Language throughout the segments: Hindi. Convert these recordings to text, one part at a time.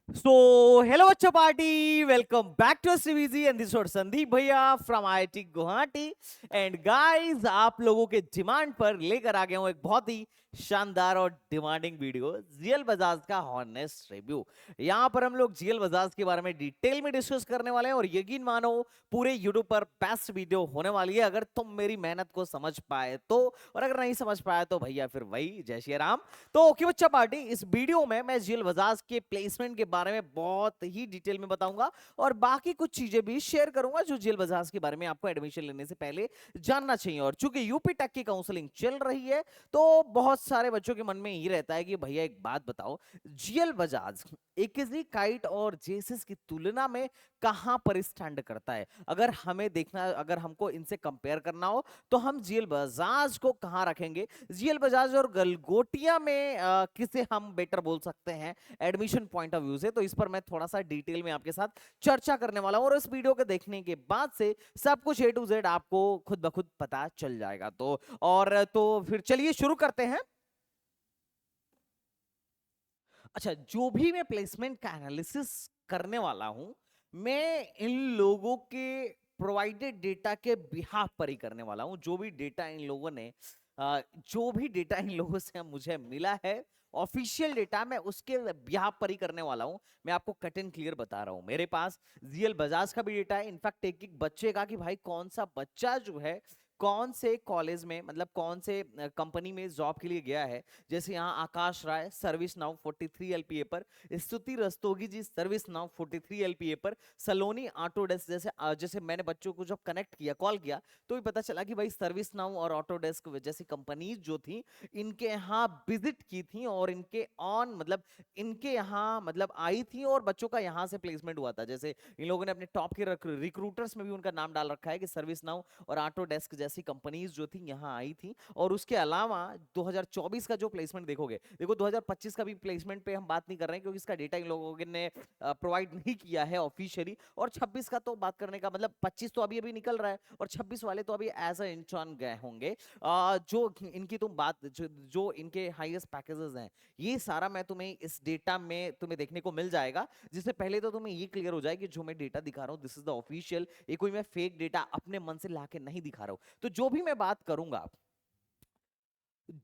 So, hello बच्चों party, welcome back to CVG and this is Sandeep भैया from IIT Guwahati. And guys, आप लोगों के डिमांड पर लेकर आ गया हूं एक बहुत ही शानदार और डिमांडिंग वीडियो, जीएल बजाज का हॉनेस्ट रिव्यू। यहां पर हम लोग जीएल बजाज के बारे में डिटेल में डिस्कस करने वाले हैं और यकीन मानो पूरे यूट्यूब पर बेस्ट वीडियो होने वाली है अगर तुम मेरी मेहनत को समझ पाए तो, और अगर नहीं समझ पाए तो भैया फिर वही जय श्री राम। तो ओके बच्चा पार्टी, इस वीडियो में मैं जीएल बजाज के प्लेसमेंट के बारे में बहुत ही डिटेल में बताऊंगा और बाकी कुछ चीजें भी शेयर करूंगा जो जीएल बजाज के बारे में आपको एडमिशन लेने से पहले जानना चाहिए। और चूंकि यूपी टेक की काउंसलिंग चल रही है तो बहुत सारे बच्चों के मन में ये रहता है कि भैया एक बात बताओ, जीएल बजाज एकेजी काइट और जेएसएस की तुलना में कहां पर स्टैंड करता है। अगर हमें देखना, अगर हमको इनसे कंपेयर करना हो तो हम जीएल बजाज को कहां रखेंगे। जीएल बजाज और गलगोटिया में किसे हम बेटर बोल सकते हैं एडमिशन पॉइंट ऑफ व्यू से, तो इस पर मैं थोड़ा सा डिटेल में आपके साथ चर्चा करने वाला हूं और इस वीडियो के देखने के बाद से सब कुछ ए टू जेड आपको खुद ब खुद पता चल जाएगा। तो फिर चलिए शुरू करते हैं। अच्छा, जो भी मैं प्लेसमेंट का एनालिसिस करने वाला हूं, मैं इन लोगों के प्रोवाइडेड डेटा के बिहाफ पर ही करने वाला हूं। जो भी डेटा इन लोगों ने जो भी डेटा इन लोगों से मुझे मिला है, ऑफिशियल डेटा, मैं उसके बिहाफ पर ही करने वाला हूं। मैं आपको कट एंड क्लियर बता रहा हूं। मेरे पास जीएल बजाज का भी डेटा है, इनफैक्ट एक एक बच्चे का कि भाई कौन सा बच्चा जो है कौन से कॉलेज में, मतलब कौन से कंपनी में जॉब के लिए गया है। जैसे यहाँ आकाश राय सर्विस नाउ 43 एलपीए पर, स्तुति रस्तोगी जी सर्विस नाउ 43 एलपीए पर, सलोनी ऑटोडेस्क। जैसे मैंने बच्चों को जब कनेक्ट किया, कॉल किया, तो भी पता चला कि भाई सर्विस नाउ और ऑटोडेस्क जैसी कंपनीज जो थी इनके यहाँ विजिट की थी और इनके ऑन मतलब इनके यहाँ मतलब आई थी और बच्चों का यहाँ से प्लेसमेंट हुआ था। जैसे इन लोगों ने अपने टॉप के रिक्रूटर्स में भी उनका नाम डाल रखा है कि सर्विस नाउ और ऑटोडेस्क जैसी कंपनीज जो थी यहाँ आई थी। और उसके अलावा 2024 का जो प्लेसमेंट देखोगे, देखो 2025 का भी प्लेसमेंट पे हम बात नहीं कर रहे हैं क्योंकि इसका डेटा इन लोगों ने प्रोवाइड नहीं किया है ऑफिशियली। और 26 का तो बात करने का मतलब 25 तो अभी अभी निकल रहा है और 26 वाले तो अभी एज अ इंटर्न गए होंगे। जो इनकी तुम बात जो इनके हाईएस्ट पैकेजेस हैं, ये सारा मैं तुम्हें इस डेटा में तुम्हें देखने को मिल जाएगा। जिससे पहले तो तुम्हें ये क्लियर हो जाए कि जो मैं डेटा दिखा रहा हूँ दिस इज द ऑफिशियल, ये कोई मैं फेक डेटा अपने मन से लाके नहीं दिखा रहा हूं। तो जो भी मैं बात करूंगा,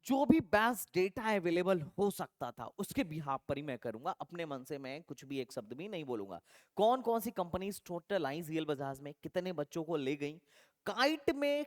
जो भी बेस्ट डेटा अवेलेबल हो सकता था उसके बिहाफ पर ही मैं करूंगा। अपने मन से मैं कुछ भी एक शब्द भी नहीं बोलूंगा। कौन कौन सी कंपनीज टोटल आई जीएल बजाज में, कितने बच्चों को ले गई, काइट में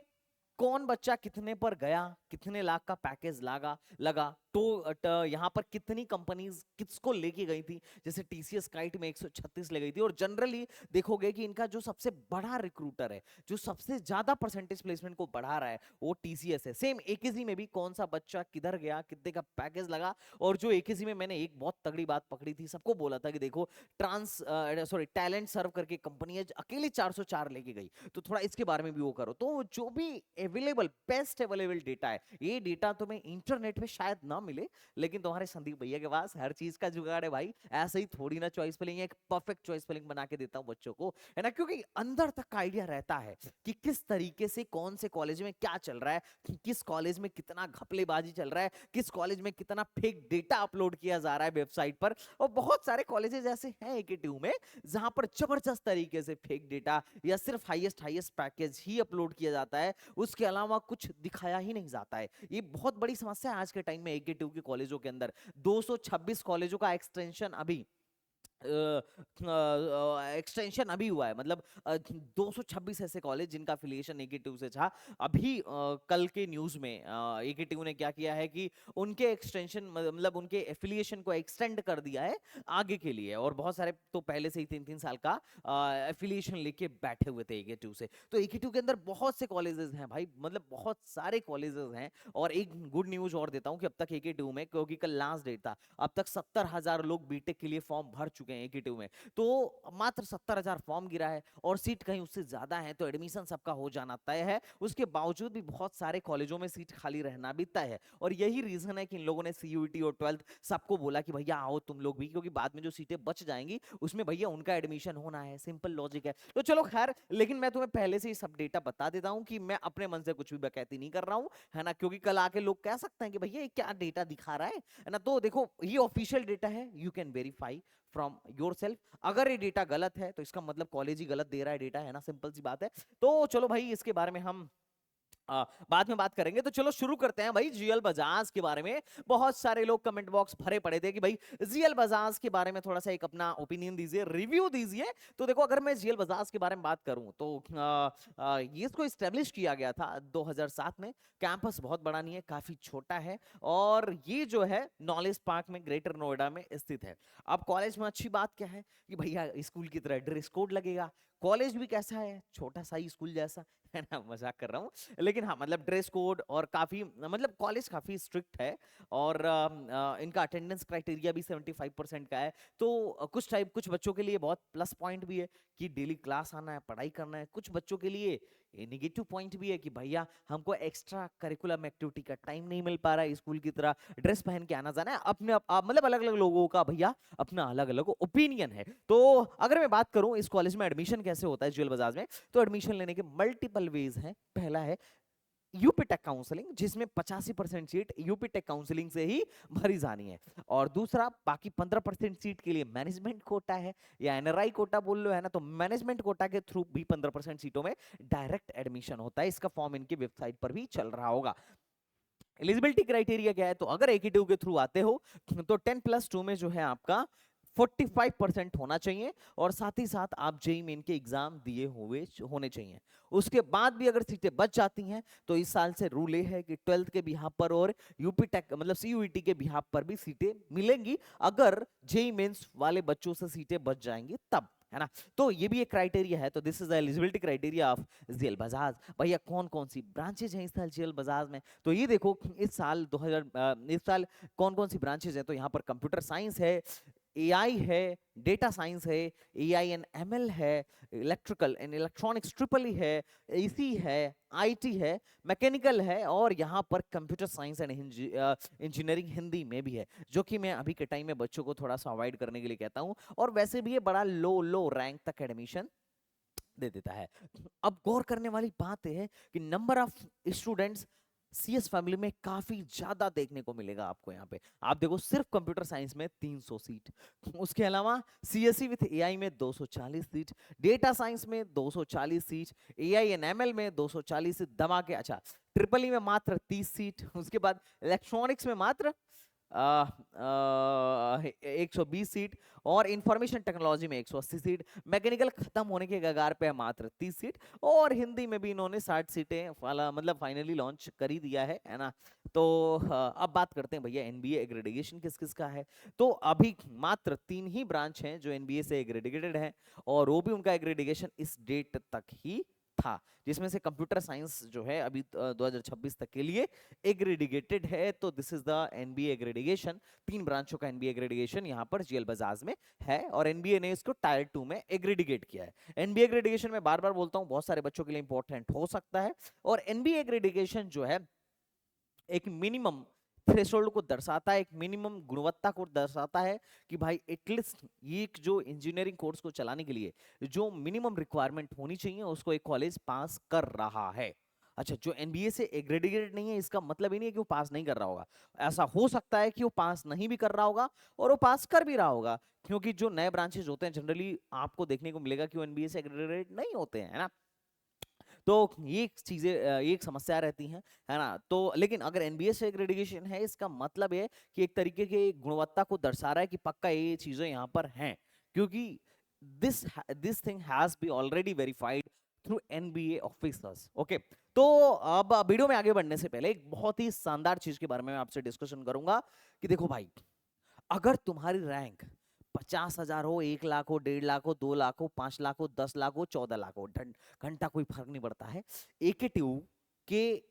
कौन बच्चा कितने पर गया, कितने लाख का पैकेज लगा लगा, तो यहाँ पर कितनी कंपनीज किसको लेके गई थी। जैसे टीसीएस काइट में 136 ले गई थी। और जनरली देखोगे कि इनका जो सबसे बड़ा रिक्रूटर है, जो सबसे ज्यादा परसेंटेज प्लेसमेंट को बढ़ा रहा है, वो टीसीएस है। सेम एकेजी में भी कौन सा बच्चा किधर गया, कितने का पैकेज लगा। और जो एकेजी में मैंने एक बहुत तगड़ी बात पकड़ी थी, सबको बोला था कि देखो टैलेंट सर्व करके कंपनी है अकेले 404 लेके गई, तो थोड़ा इसके बारे में भी वो करो। तो जो भी अवेलेबल बेस्ट अवेलेबल डेटा है, ये डेटा तुम्हें इंटरनेट पे शायद ना मिले, लेकिन तुम्हारे संदीप भैया के पास हर चीज का जुगाड़ है भाई। ऐसे ही थोड़ी ना चॉइस फिलिंग, एक परफेक्ट चॉइस फिलिंग बना के देता हूँ बच्चों को, है ना, क्योंकि अंदर तक का आइडिया रहता है कि किस तरीके से कौन से कॉलेज में क्या चल रहा है, किस कॉलेज में कितना घपलेबाजी चल रहा है, किस कॉलेज में कितना फेक डेटा अपलोड किया जा रहा है वेबसाइट पर। और बहुत सारे कॉलेजेस ऐसे हैं एकेटीयू में जहां पर जबरदस्त तरीके से फेक डेटा या सिर्फ हाईएस्ट हाईएस्ट पैकेज ही अपलोड किया जाता है, उसके अलावा कुछ दिखाया ही नहीं जाता है। ये बहुत बड़ी समस्या है आज के टाइम में एकेटीयू के कॉलेजों के अंदर। 226 कॉलेजों का एक्सटेंशन अभी एक्सटेंशन अभी हुआ है, मतलब 226 ऐसे कॉलेज जिनका अफिलिएशन एकेटीयू से था। अभी कल के न्यूज में एकेटीयू ने क्या किया है कि उनके एक्सटेंशन मतलब उनके एफिलिएशन को एक्सटेंड कर दिया है आगे के लिए। और बहुत सारे तो पहले से ही 3-3 साल का एफिलिएशन लेके बैठे हुए थे एकेटीयू से। तो एकेटीयू के अंदर बहुत से कॉलेजेस हैं भाई, मतलब बहुत सारे कॉलेजेस हैं। और एक गुड न्यूज और देता हूं कि अब तक एकेटीयू में, क्योंकि कल लास्ट डेट था, अब तक 70,000 लोग बीटेक के लिए फॉर्म भर चुके हैं एकेटीयू में। तो मात्र 70,000 फॉर्म गिरा है और सीट कहीं उससे ज्यादा है, तो एडमिशन सबका हो जाना तय है। उसके बावजूद भी बहुत सारे कॉलेजों में सीट खाली रहना भी तय है। और यही रीजन है कि इन लोगों ने सीयूईटी और 12th सबको बोला कि भैया आओ तुम लोग भी, क्योंकि बाद में जो सीटें बच जाएंगी उसमें भैया उनका एडमिशन होना है। सिंपल लॉजिक है। तो चलो खैर, लेकिन मैं तुम्हें पहले से ही सब डेटा बता देता हूं कि मैं अपने मन से कुछ भी बकैती नहीं कर रहा हूं, है ना, क्योंकि कल आके लोग कह सकते हैं कि भैया ये क्या डेटा दिखा रहा है ना। तो देखो, ये ऑफिशियल डेटा है, you can verify from yourself. अगर ये डेटा गलत है तो इसका मतलब कॉलेज ही गलत दे रहा है डेटा, है ना, सिंपल सी बात है। तो चलो भाई इसके बारे में हम बाद में बात करेंगे। तो चलो शुरू करते हैं भाई जीएल बजाज के बारे में। बहुत सारे लोग कमेंट बॉक्स भरे पड़े थे कि भाई जीएल बजाज के बारे में थोड़ा सा एक अपना ओपिनियन दीजिए, रिव्यू दीजिए। तो देखो, अगर मैं जीएल बजाज के बारे में बात करूं तो ये इसको एस्टेब्लिश किया गया था 2007 में। कैंपस बहुत बड़ा नहीं है, काफी छोटा है, और ये जो है नॉलेज पार्क में ग्रेटर नोएडा में स्थित है। अब कॉलेज में अच्छी बात क्या है कि भैया स्कूल की तरह ड्रेस कोड लगेगा। कॉलेज भी कैसा है, छोटा सा ही स्कूल जैसा, है ना, मजाक कर रहा हूँ। लेकिन हाँ, मतलब ड्रेस कोड और काफी, मतलब कॉलेज काफी स्ट्रिक्ट है, और इनका अटेंडेंस क्राइटेरिया भी 75% का है। तो कुछ बच्चों के लिए बहुत प्लस पॉइंट भी है कि डेली क्लास आना है, पढ़ाई करना है। कुछ बच्चों के लिए नेगेटिव पॉइंट भी है कि भैया हमको एक्स्ट्रा करिकुलम एक्टिविटी का टाइम नहीं मिल पा रहा है, स्कूल की तरह ड्रेस पहन के आना जाना है। अपने मतलब अलग अलग लोगों का भैया अपना अलग अलग ओपिनियन है। तो अगर मैं बात करूं इस कॉलेज में एडमिशन कैसे होता है जीएल बजाज में, तो एडमिशन लेने के मल्टीपल वेज हैं। पहला है यूपी टेक काउंसलिंग, जिसमें 85% सीट यूपी टेक काउंसलिंग से ही भरी जानी है। और दूसरा, बाकी 15% सीट के लिए मैनेजमेंट कोटा है, या एनआरआई कोटा बोल लो, है ना। तो मैनेजमेंट कोटा के थ्रू भी 15% सीटों में डायरेक्ट एडमिशन होता है। इसका फॉर्म इनकी वेबसाइट पर भी चल रहा होगा। एलिजिबिलिटी क्राइटेरिया क्या है, तो अगर एकेटीयू के थ्रू आते हो तो 10+2 में जो है आपका 45% होना चाहिए, और साथ ही साथ आप जेई मेन के एग्जाम दिए हुए होने चाहिए। उसके बाद भी अगर सीटें बच जाती हैं तो इस साल से रूल ये है कि 12th के बिहाफ पर और यूपी टेक मतलब सीयूईटी के बिहाफ पर भी सीटें मिलेंगी, अगर जेई मेंस वाले बच्चों से सीटें बच जाएंगी तब, है ना। तो ये भी एक क्राइटेरिया है। तो this is the eligibility criteria of GL Bajaj. भैया कौन कौन सी ब्रांचेज हैं इस साल जीएल बजाज में, तो ये देखो इस साल कौन कौन सी ब्रांचेज हैं। तो यहाँ पर कंप्यूटर साइंस है, एआई है, डेटा साइंस है, एआई एंड एमएल है, electrical and electronics triple E है, एसी है, आईटी है, मैकेनिकल है, और यहाँ पर computer science and engineering Hindi में भी है, जो कि मैं अभी के टाइम में बच्चों को थोड़ा सा अवॉइड करने के लिए कहता हूँ। और वैसे भी ये बड़ा लो रैंक तक एडमिशन दे देता है। अब गौर करने वाली बात यह है कि number of students CS family में काफी ज्यादा देखने को मिलेगा आपको। यहाँ पे आप देखो, सिर्फ कंप्यूटर साइंस में 300 सीट, उसके अलावा सीएससी विथ एआई में 240 सीट, डेटा साइंस में 240 सीट, एआई एंड एमएल में 240 सीट दबा के, अच्छा ट्रिपल ई में मात्र 30 सीट, उसके बाद इलेक्ट्रॉनिक्स में मात्र 120 सीट, और इंफॉर्मेशन टेक्नोलॉजी में 180 सीट, मैकेनिकल खत्म होने के कगार पे मात्र 30 सीट, और हिंदी में भी इन्होंने 60 सीटें मतलब फाइनली लॉन्च कर ही दिया है ना। तो अब बात करते हैं भैया एनबीए एग्रेडिएशन किस किस का है। तो अभी मात्र 3 ही ब्रांच हैं जो एनबीए से एग्रेडिएटेड हैं, और वो भी उनका एग्रेडिएशन इस डेट तक ही था, जिसमें से कंप्यूटर साइंस जो है अभी 2026 तक के लिए एग्रेडिएटेड है। तो दिस इज द एनबीए एग्रेडिएशन। 3 ब्रांचों का एनबीए एग्रेडिएशन यहाँ पर जीएल बजाज में है, और एनबीए ने इसको टायर 2 में एग्रेडिएट किया है। एनबीए एग्रेडिएशन में बार बार बोलता हूँ, बहुत सारे बच्चों के लिए इंपॉर्टेंट हो सकता है। और एनबीए एग्रेडिएशन जो है एक मिनिमम थ्रेशोल्ड को दर्शाता है, एक मिनिमम गुणवत्ता को दर्शाता है कि भाई एटलीस्ट ये जो इंजीनियरिंग कोर्स को चलाने के लिए जो मिनिमम रिक्वायरमेंट होनी चाहिए उसको एक कॉलेज पास कर रहा है। अच्छा, जो एनबीए से एग्रेडिएटेड नहीं है इसका मतलब ही नहीं है कि वो पास नहीं कर रहा होगा। ऐसा हो सकता है कि वो पास नहीं भी कर रहा होगा और वो पास कर भी रहा होगा, क्योंकि जो नए ब्रांचेज होते हैं जनरली आपको देखने को मिलेगा कि वो एनबीए से एग्रेडिएटेड नहीं होते हैं, है ना। तो ये चीजें ये एक समस्या रहती हैं, है ना। तो लेकिन अगर एनबीए से एग्रेडिएशन है इसका मतलब है कि एक तरीके की गुणवत्ता को दर्शा रहा है कि पक्का ये चीजें यहाँ पर हैं, क्योंकि this thing has B already verified through NBA officers. Okay, तो अब वीडियो में आगे बढ़ने से पहले एक बहुत ही शानदार चीज के बारे में मैं आपसे डिस्कशन करूंगा कि देखो भाई, अगर तुम्हारी रैंक 50,000 हो, 1 लाख हो, 1.5 लाख हो, 2 लाख हो, 5 लाख हो, 10 लाख हो, 14 लाख हो, घंटा कोई फर्क नहीं पड़ता है, एकेटीयू के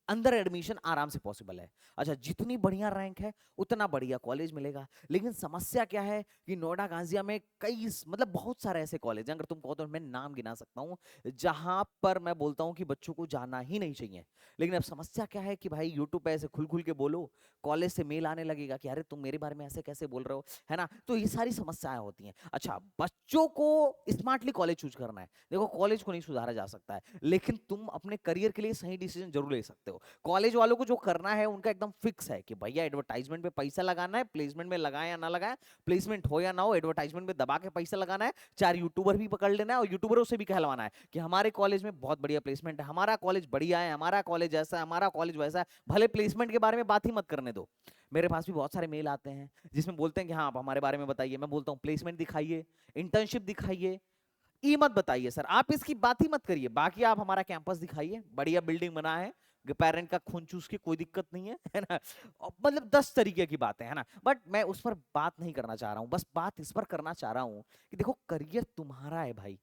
अंदर एडमिशन आराम से पॉसिबल है। अच्छा, जितनी बढ़िया रैंक है उतना बढ़िया कॉलेज मिलेगा। लेकिन समस्या क्या है कि नोएडा गाजिया में कई मतलब बहुत सारे ऐसे कॉलेज हैं, अगर तुम कहो तो मैं नाम गिना सकता हूं, जहां पर मैं बोलता हूं कि बच्चों को जाना ही नहीं चाहिए। लेकिन अब समस्या क्या है कि भाई यूट्यूब पे ऐसे खुल खुल के बोलो, कॉलेज से मेल आने लगेगा कि अरे तुम मेरे बारे में ऐसे कैसे बोल रहे हो, है ना। तो ये सारी समस्याएं होती हैं। अच्छा, बच्चों को स्मार्टली कॉलेज चूज करना है। देखो, कॉलेज को नहीं सुधारा जा सकता है, लेकिन तुम अपने करियर के लिए सही डिसीजन जरूर ले सकते हो। हो। कॉलेज वालों को जो करना है उनका एकदम फिक्स है कि भैया एडवर्टाइजमेंट पे पैसा लगाना है, प्लेसमेंट में लगाए या ना लगाए, प्लेसमेंट हो या ना हो, एडवर्टाइजमेंट में दबा के पैसा लगाना है, 4 यूट्यूबर भी पकड़ लेना है और यूट्यूबरों से भी कहलवाना है कि हमारे कॉलेज में बहुत बढ़िया प्लेसमेंट है, हमारा कॉलेज बढ़िया है, हमारा कॉलेज ऐसा है, हमारा कॉलेज वैसा है। भले प्लेसमेंट के बारे में बात ही मत करने दो। मेरे पास भी बहुत सारे मेल आते हैं जिसमें बोलते हैं कि हाँ आप हमारे बारे में बताइए। मैं बोलता हूँ प्लेसमेंट दिखाइए, इंटर्नशिप दिखाइए, ई मत बताइए सर, आप इसकी बात ही मत करिए। बाकी आप हमारा कैंपस दिखाइए, बढ़िया बिल्डिंग बना है, पेरेंट का खून चूस के कोई दिक्कत नहीं है ना। मतलब 10 तरीके की बातें है ना, बट मैं उस पर बात नहीं करना चाह रहा हूं। बस बात इस पर करना चाह रहा हूं कि देखो करियर तुम्हारा है भाई,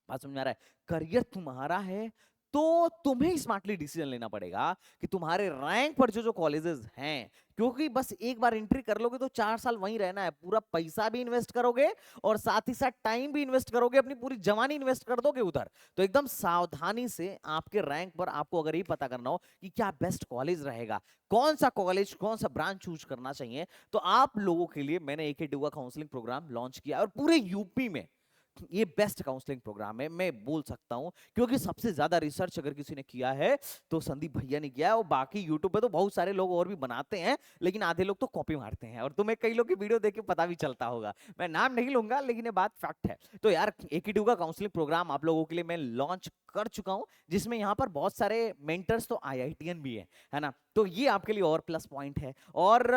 बात समझ में आ रहा है? करियर तुम्हारा है तो तुम्हें स्मार्टली डिसीजन लेना पड़ेगा कि तुम्हारे रैंक पर जो जो कॉलेजेस हैं, क्योंकि बस एक बार एंट्री कर लोगे तो 4 साल वहीं रहना है, पूरा पैसा भी इन्वेस्ट करोगे और साथ ही साथ टाइम भी इन्वेस्ट करोगे, अपनी पूरी जवानी इन्वेस्ट कर दोगे उधर। तो एकदम सावधानी से आपके रैंक पर आपको अगर ये पता करना हो कि क्या बेस्ट कॉलेज रहेगा, कौन सा कॉलेज कौन सा ब्रांच चूज करना चाहिए, तो आप लोगों के लिए मैंने AKTU का काउंसलिंग प्रोग्राम लॉन्च किया और पूरे यूपी में ये बेस्ट काउंसलिंग प्रोग्राम है, मैं बोल सकता हूं, क्योंकि सबसे ज्यादा रिसर्च अगर किसी ने किया है तो संदीप भैया ने किया है। और बाकी यूट्यूब पे तो बहुत सारे लोग और भी बनाते हैं, लेकिन आधे लोग तो कॉपी मारते हैं, और तुम्हें कई लोग की वीडियो देख के पता भी चलता होगा। मैं नाम नहीं लूंगा लेकिन ये बात फैक्ट है। तो यार AKTU का काउंसलिंग प्रोग्राम आप लोगों के लिए मैं लॉन्च कर चुका हूं, जिसमें यहाँ पर बहुत सारे मेंटर्स तो IITian भी है ना, तो ये आपके लिए और प्लस पॉइंट है। और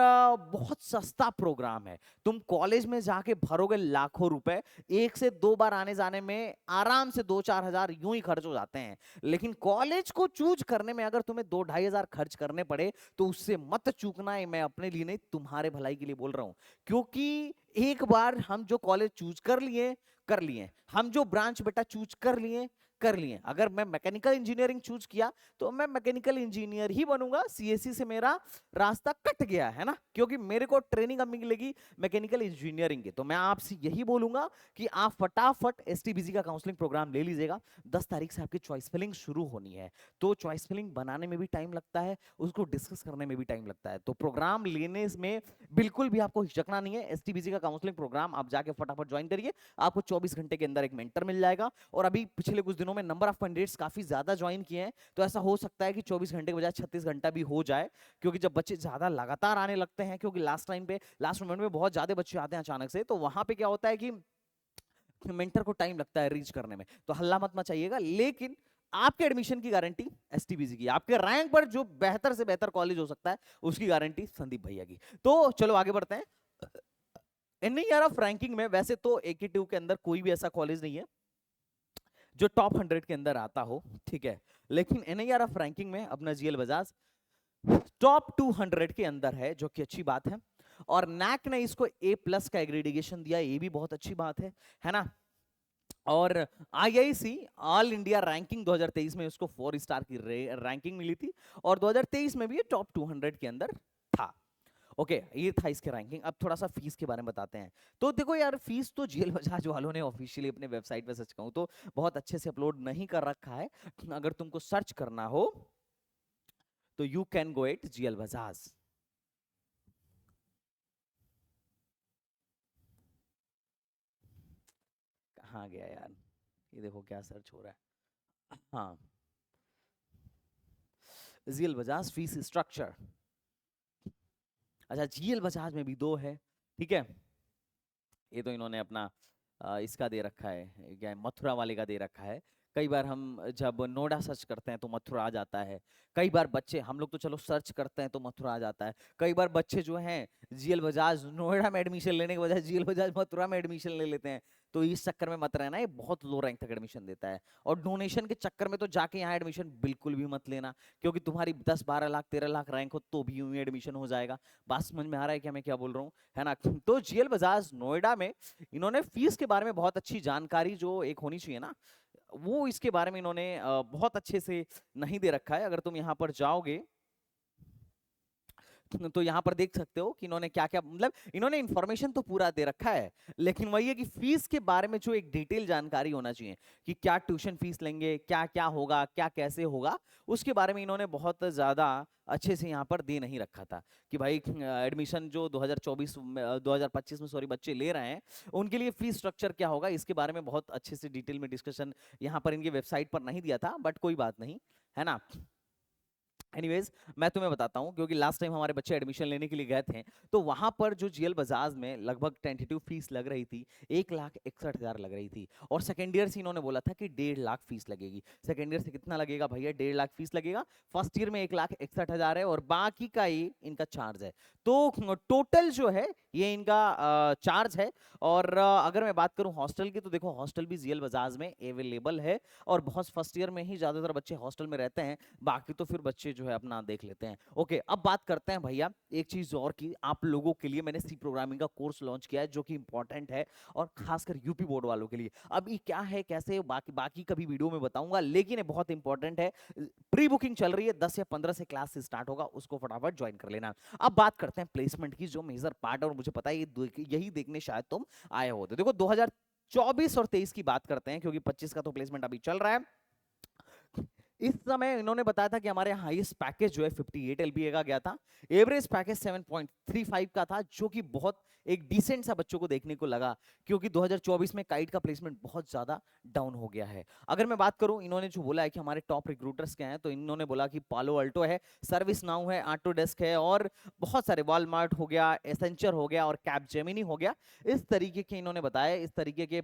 बहुत सस्ता प्रोग्राम है, तुम कॉलेज में जाके भरोगे लाखों रुपए, 1 से 2 बार आने जाने में आराम से 2-4 हजार यूं ही खर्च हो जाते हैं। लेकिन कॉलेज को चूज करने में अगर तुम्हें 2-2.5 हजार खर्च करने पड़े तो उससे मत चूकना है, मैं अपने लिए नहीं तुम्हारे भलाई के लिए बोल रहा हूं। क्योंकि एक बार हम जो कॉलेज चूज कर लिए, हम जो ब्रांच बेटा चूज कर लिए, अगर मैं मैकेनिकल इंजीनियरिंग चूज किया तो मैं मैकेनिकल इंजीनियर ही बनूंगा, CSE से मेरा रास्ता कट गया है ना, क्योंकि मेरे को ट्रेनिंग अब मिलेगी मैकेनिकल इंजीनियरिंग की। तो मैं आपसे यही बोलूंगा कि आप फटाफट STBC का काउंसलिंग प्रोग्राम ले लीजिएगा। 10 तारीख से आपकी चॉइस फिलिंग शुरू होनी है, तो चॉइस फिलिंग बनाने में भी टाइम लगता है, उसको डिस्कस करने में भी टाइम लगता है, तो प्रोग्राम लेने में बिल्कुल भी आपको हिचकना नहीं है। STBC का काउंसलिंग प्रोग्राम आप जाके फटाफट ज्वाइन करिए, आपको 24 घंटे के अंदर एक मेंटर मिल जाएगा। और अभी पिछले कुछ दिनों में नंबर ऑफ कैंडिडेट्स काफी ज्यादा ज्वाइन किए हैं, तो ऐसा हो सकता है कि 24 घंटे के बजाय 36 घंटा भी हो जाए, क्योंकि जब बच्चे ज्यादा लगातार आने लगते हैं, क्योंकि लास्ट मोमेंट में बहुत ज्यादा बच्चे आते हैं अचानक से, तो वहां पे क्या होता है कि मेंटर को टाइम लगता है रीच करने में, तो हल्ला मत मचाइएगा। लेकिन आपके एडमिशन की गारंटी STBC की, आपके रैंक पर जो बेहतर से बेहतर कॉलेज हो सकता है उसकी गारंटी संदीप भैया की। तो चलो आगे बढ़ते हैं। NIRF रैंकिंग में वैसे तो AKTU के अंदर कोई भी ऐसा कॉलेज नहीं है जो टॉप 100 के अंदर आता हो, ठीक है, लेकिन NIRF रैंकिंग में अपना GL बजाज टॉप 200 के अंदर है, जो कि अच्छी बात है। और NAC ने इसको A+ का एग्रेडिएशन दिया, ये भी बहुत अच्छी बात है ना। और IIC ऑल इंडिया रैंकिंग 2023 में उसको 4 स्टार की रैंकिंग मिली थी, और 2023 में भी ये टॉप 200 के अंदर था। ओके ये था इसके रैंकिंग। अब थोड़ा सा फीस के बारे में बताते हैं। तो देखो यार, फीस तो GL बजाज वालों ने ऑफिशियली अपने वेबसाइट पे, सच कहूं तो बहुत अच्छे से अपलोड नहीं कर रखा है, अगर तुमको सर्च करना हो तो you can go it GL Bajaj. कहाँ गया यार, ये देखो क्या सर्च हो रहा है। हाँ, GL बजाज फीस स्ट्रक्चर। अच्छा, GL बजाज में भी दो है, ठीक है। ये तो इन्होंने अपना इसका दे रखा है, क्या है, मथुरा वाले का दे रखा है। कई बार हम जब नोएडा सर्च करते हैं तो मथुरा आ जाता है, कई बार बच्चे, हम लोग तो चलो सर्च करते हैं तो मथुरा आ जाता है, कई बार बच्चे जो हैं GL बजाज नोएडा में एडमिशन लेने के बजाय GL बजाज मथुरा में एडमिशन ले लेते हैं। तो इस चक्कर में मत रहना, ये बहुत लो रैंक तक एडमिशन देता है। और डोनेशन के चक्कर में तो जाके यहाँ एडमिशन बिल्कुल भी मत लेना, क्योंकि तुम्हारी 10-12 लाख 13 लाख रैंक हो तो भी यूं ही एडमिशन हो जाएगा। बात समझ में आ रहा है क्या मैं क्या बोल रहा हूँ, है ना। तो GL बजाज नोएडा में इन्होंने फीस के बारे में बहुत अच्छी जानकारी जो एक होनी चाहिए ना, वो इसके बारे में इन्होंने बहुत अच्छे से नहीं दे रखा है। अगर तुम यहाँ पर जाओगे तो यहाँ पर देख सकते हो कि इन्होंने क्या क्या, मतलब इन्होंने इंफॉर्मेशन तो पूरा दे रखा है, लेकिन वही है कि फीस के बारे में जो एक डिटेल जानकारी होना चाहिए कि क्या ट्यूशन फीस लेंगे, क्या क्या होगा, क्या कैसे होगा, उसके बारे में इन्होंने बहुत ज्यादा अच्छे से यहाँ पर दे नहीं रखा था। कि भाई एडमिशन जो 2024 में 2025 में सॉरी बच्चे ले रहे हैं, उनके लिए फीस स्ट्रक्चर क्या होगा, इसके बारे में बहुत अच्छे से डिटेल में डिस्कशन यहाँ पर इनकी वेबसाइट पर नहीं दिया था, बट कोई बात नहीं, है ना। एनीवेज, मैं तुम्हें बताता हूँ, क्योंकि लास्ट टाइम हमारे बच्चे एडमिशन लेने के लिए गए थे, तो वहां पर जो जीएल बजाज में लगभग टेंटेटिव फीस लग रही थी 1,61,000 लग रही थी। और सेकेंड ईयर से इन्होंने बोला था कि 1.5 लाख फीस लगेगी। सेकेंड ईयर से कितना लगेगा भैया? 1.5 लाख फीस लगेगा। फर्स्ट ईयर में 1,61,000 है और बाकी का ही इनका चार्ज है। तो टोटल जो है ये इनका चार्ज है। और अगर मैं बात करूं हॉस्टल की, तो देखो हॉस्टल भी जीएल बजाज में अवेलेबल है, और बहुत फर्स्ट ईयर में ही ज्यादातर बच्चे हॉस्टल में रहते हैं, बाकी तो फिर बच्चे जो है अपना देख लेते हैं। ओके, अब बात करते हैं भैया एक चीज और की। आप लोगों के लिए मैंने सी प्रोग्रामिंग का कोर्स लॉन्च किया है जो कि इंपॉर्टेंट है, और खासकर यूपी बोर्ड वालों के लिए। अब ये क्या है कैसे, बाकी बाकी कभी वीडियो में बताऊंगा, लेकिन ये बहुत इंपॉर्टेंट है। प्री बुकिंग चल रही है, 10 या 15 से क्लास स्टार्ट होगा, उसको फटाफट ज्वाइन कर लेना। अब बात करते हैं प्लेसमेंट की, जो मेजर पार्ट है, और मुझे पता है यही देखने शायद तुम आए हो। तो देखो 2024 और 23 की बात करते हैं, क्योंकि 25 का तो प्लेसमेंट अभी चल रहा है। इस समय इन्होंने बताया था कि हमारे हाईएस्ट पैकेज जो है 58 एलपीए का गया था। एवरेज पैकेज 7.35 का था, जो कि बहुत एक डिसेंट सा बच्चों को देखने को लगा, क्योंकि 2024 में काइट का प्लेसमेंट बहुत ज्यादा डाउन हो गया है। अगर मैं बात करूं, इन्होंने जो बोला है कि हमारे टॉप रिक्रूटर्स क्या हैं, तो इन्होंने बोला कि पालो अल्टो है, सर्विस नाउ है, ऑटोडेस्क है, और बहुत सारे वॉलमार्ट हो गया, एसेंचर हो गया, और कैपजेमिनी हो गया। इस तरीके के इन्होंने बताया, इस तरीके के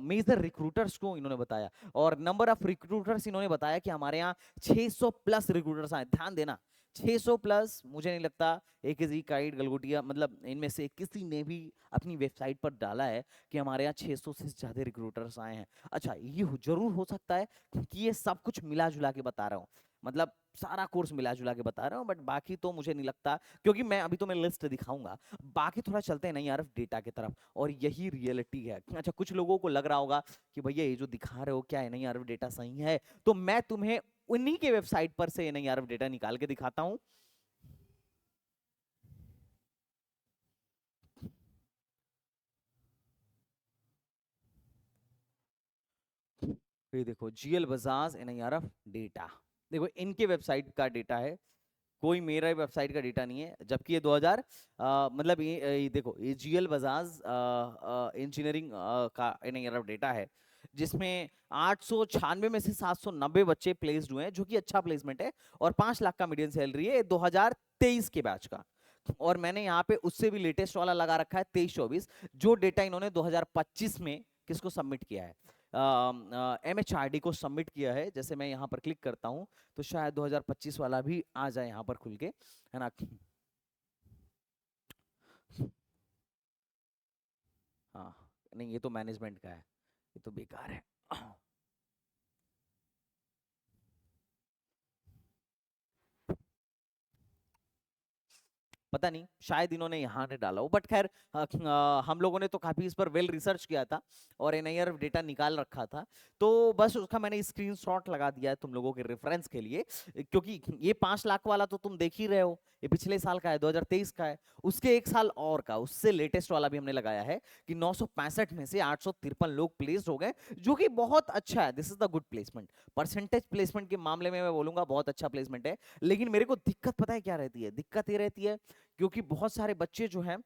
मेजर रिक्रूटर्स को इन्होंने बताया। और नंबर ऑफ रिक्रूटर्स इन्होंने बताया कि हमारे यहाँ 600 प्लस रिक्रूटर्स आए। ध्यान देना, 600 प्लस। मुझे नहीं लगता एकेजी, काइट, गलगोटिया, मतलब इनमें से किसी ने भी अपनी वेबसाइट पर डाला है कि हमारे यहाँ 600 से ज्यादा रिक्रूटर्स आए हैं। अच्छा, ये जरूर हो सकता है कि ये सब कुछ मिला जुला के बता रहा हूँ, मतलब सारा कोर्स मिला जुला के बता रहा हूँ, बट बाकी तो मुझे नहीं लगता, क्योंकि मैं अभी तो मैं लिस्ट दिखाऊंगा। बाकी थोड़ा चलते हैं नहीं यार डेटा की तरफ, और यही रियलिटी है। अच्छा, कुछ लोगों को लग रहा होगा कि भैया ये जो दिखा रहे हो क्या है, नहीं यार डेटा सही है, तो मैं तुम्हें उन्हीं के वेबसाइट पर से नहीं यार डेटा निकाल के दिखाता हूं। ये देखो जीएल बजाज एनआईआरएफ डेटा, देखो इनके वेबसाइट का डेटा है, कोई मेरा वेबसाइट का डेटा नहीं है। जबकि ये 2000 मतलब ये देखो, ये जीएल बजाज इंजीनियरिंग का एनआईआरएफ डेटा है, जिसमें 896 में से 790 बच्चे प्लेस्ड हुए हैं, जो कि अच्छा प्लेसमेंट है, और 5 लाख का मीडियन सैलरी है 2023 के बैच का। और मैंने यहाँ पे उससे भी लेटेस्ट वाला लगा रखा है 23-24, जो डेटा इन्होंने 2025 में किसको सबमिट किया है, एमएचआरडी को सबमिट किया है। जैसे मैं यहाँ पर क्लिक करता हूँ, तो शायद 2025 वाला भी आ जाए यहाँ पर खुल के, है ना। हाँ, नहीं ये तो मैनेजमेंट का है, ये तो बेकार है। पता नहीं, शायद इन्होंने यहाँ ने डाला हो, बट खैर हम लोगों ने तो काफी इस पर वेल रिसर्च किया था, और एनआईआर डेटा निकाल रखा था, तो बस उसका मैंने स्क्रीनशॉट लगा दिया है तुम लोगों के रेफरेंस के लिए। क्योंकि ये 5 लाख वाला तो तुम देख ही रहे हो, ये पिछले साल का है, 2023 का है। उसके एक साल और का, उससे लेटेस्ट वाला भी हमने लगाया है कि 965 में से 853 लोग प्लेस्ड हो गए, जो कि बहुत अच्छा है। This is the good placement. Percentage placement के मामले में मैं बोलूंगा बहुत अच्छा प्लेसमेंट है। लेकिन मेरे को दिक्कत पता है क्या रहती है? दिक्कत ये रहती है, क्योंकि बहुत सारे बच्चे जो हैं,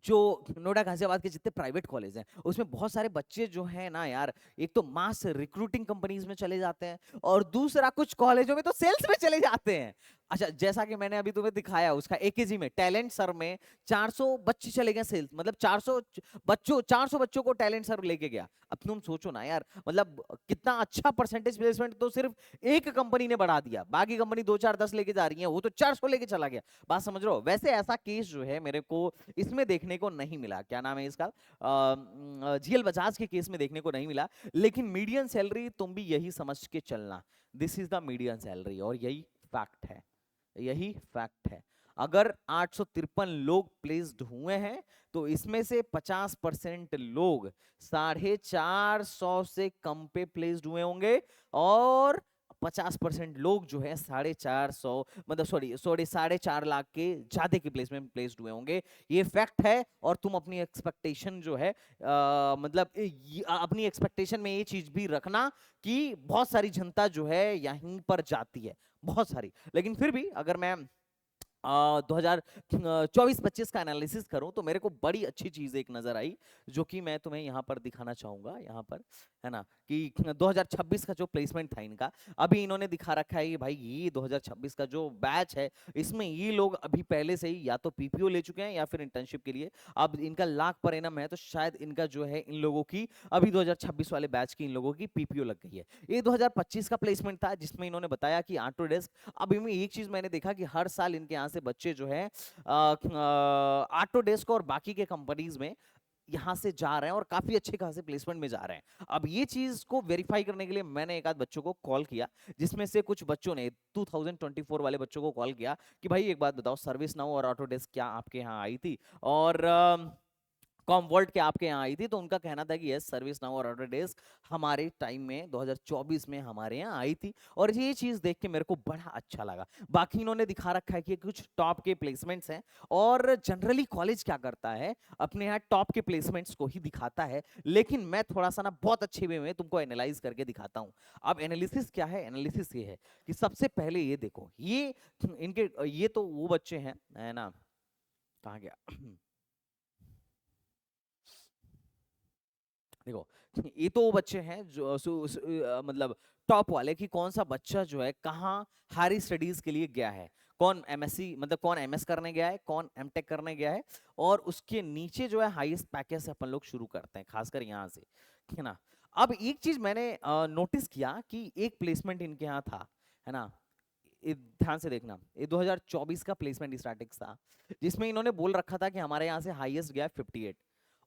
जो नोएडा गाजियाबाद के जितने प्राइवेट कॉलेज हैं, उसमें बहुत सारे बच्चे जो हैं ना यार, एक तो मास रिक्रूटिंग कंपनीज में चले जाते हैं, और दूसरा कुछ कॉलेजों में तो सेल्स में चले जाते हैं। अच्छा, जैसा कि मैंने अभी तुम्हें दिखाया, उसका एकेजी में टैलेंट सर में 400 बच्चे चले गए सेल्स, मतलब 400 बच्चों को टैलेंट सर लेके गया। अब तुम सोचो ना यार, मतलब कितना अच्छा परसेंटेज प्लेसमेंट तो सिर्फ एक कंपनी ने बढ़ा दिया, बाकी कंपनी 2 4 10 लेके जा रही है, वो तो 400 लेके चला गया। बात समझ रहे हो? वैसे ऐसा केस जो है मेरे को इसमें देखने को नहीं मिला। क्या नाम है इसका? जीएल बजाज के केस में देखने को नहीं मिला। लेकिन मीडियन सैलरी तुम भी यही समझ के चलना, this is the median salary, और यही फैक्ट है, यही फैक्ट है। अगर 853 लोग प्लेस्ड हुए हैं, तो इसमें से 50% लोग 450 से कम पे प्लेस्ड हुए होंगे, और 50% लोग जो है 450, मतलब सॉरी सॉरी 4.5 लाख के ज्यादा के प्लेसमेंट प्लेस्ड हुए होंगे। ये फैक्ट है। और तुम अपनी एक्सपेक्टेशन जो है मतलब अपनी एक्सपेक्टेशन में ये चीज भी रखना कि बहुत सारी जनता जो है यहीं पर जाती है, बहुत सारी। लेकिन फिर भी अगर मैं 2024-25 का एनालिसिस करूं तो मेरे को बड़ी अच्छी चीज एक नजर आई, जो कि मैं तुम्हें यहाँ पर दिखाना चाहूंगा, यहाँ पर है ना, कि 2026 का जो प्लेसमेंट था इनका, अभी इन्होंने दिखा रखा है कि भाई ये 2026 का जो बैच है, इसमें ये लोग अभी पहले से ही या तो पीपीओ ले चुके हैं या फिर इंटर्नशिप के लिए अब इनका लाख पर एनम है, तो शायद इनका जो है इन लोगों की अभी 2026 वाले बैच की इन लोगों की पीपीओ लग गई है। ये 2025 का प्लेसमेंट था जिसमें इन्होंने बताया कि ऑटोडेस्क, अब इनमें एक चीज मैंने देखा कि हर साल इनके यहाँ से बच्चे जो है ऑटोडेस्क और बाकी के कंपनीज में यहाँ से जा रहे हैं और काफी अच्छे खासे प्लेसमेंट में जा रहे हैं। अब ये चीज को वेरीफाई करने के लिए मैंने एक आध बच्चों को कॉल किया, जिसमें से कुछ बच्चों ने 2024 वाले बच्चों को कॉल किया कि भाई एक बात बताओ, सर्विस नाउ और ऑटोडेस्क क्या आपके यहाँ आई थी, और कॉमवर्ल्ट के आपके यहाँ आई थी, तो उनका कहना था कि यस, सर्विस नाउ और ऑटोडेस्क हमारे टाइम में 2024 में हमारे यहाँ आई थी, और ये चीज देख के मेरे को बड़ा अच्छा लगा। बाकी इन्होंने दिखा रखा है कि कुछ टॉप के प्लेसमेंट्स हैं, और जनरली कॉलेज क्या करता है, अपने यहाँ टॉप के प्लेसमेंट्स को ही दिखाता है, लेकिन मैं थोड़ा सा ना बहुत अच्छे वे में तुमको एनालाइज करके दिखाता हूँ। अब एनालिसिस क्या है, एनालिसिस ये है कि सबसे पहले ये देखो, ये इनके ये तो वो बच्चे हैं, है ना, कहाँ गया देखो, ये तो वो बच्चे हैं जो मतलब टॉप वाले, कि कौन सा बच्चा जो है कहाँ हायर स्टडीज के लिए गया है, कौन एमएससी मतलब कौन एमएस करने गया है, कौन एमटेक करने गया है, और उसके नीचे जो है हाईएस्ट पैकेज से अपन लोग शुरू करते हैं, खासकर यहाँ से, ठीक है ना। अब एक चीज मैंने नोटिस किया कि एक प्लेसमेंट इनके यहाँ था, है ना, ध्यान से देखना, ये 2024 का प्लेसमेंट स्टैटिस्टिक्स था, जिसमें इन्होंने बोल रखा था कि हमारे यहाँ से हाईएस्ट गया है 58,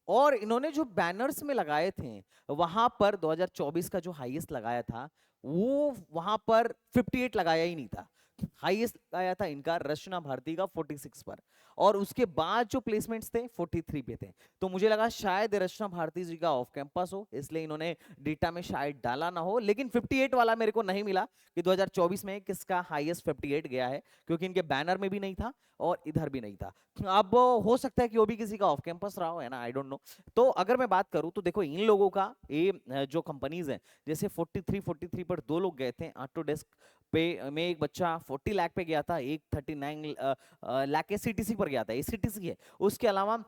और इन्होंने जो बैनर्स में लगाए थे वहां पर 2024 का जो हाईएस्ट लगाया था, वो वहां पर 58 लगाया ही नहीं था, हाईएस्ट लगाया था इनका रचना भारती का 46 पर, और उसके बाद जो प्लेसमेंट्स थे 43 पे थे। तो मुझे लगा शायद रचना भारती जी का ऑफ कैंपस हो, इसलिए इन्होंने डेटा में शायद डाला ना हो, लेकिन 58 वाला मेरे को नहीं मिला कि 2024 में किसका हाईएस्ट 58 गया है, क्योंकि इनके बैनर में भी नहीं था और इधर भी नहीं था। अब हो सकता है कि वो भी किसी का ऑफ कैंपस रहा हो, है ना, आई डोंट नो। तो अगर मैं बात करूं तो देखो, इन लोगों का ये जो कंपनीज हैं, जैसे 43 पर दो लोग गए थे ऑटोडेस्क पे में, एक बच्चा 40 लाख पे गया था, एक 39 लाख के सीटीसी पर गया था, ये सीटीसी है। उसके अलावा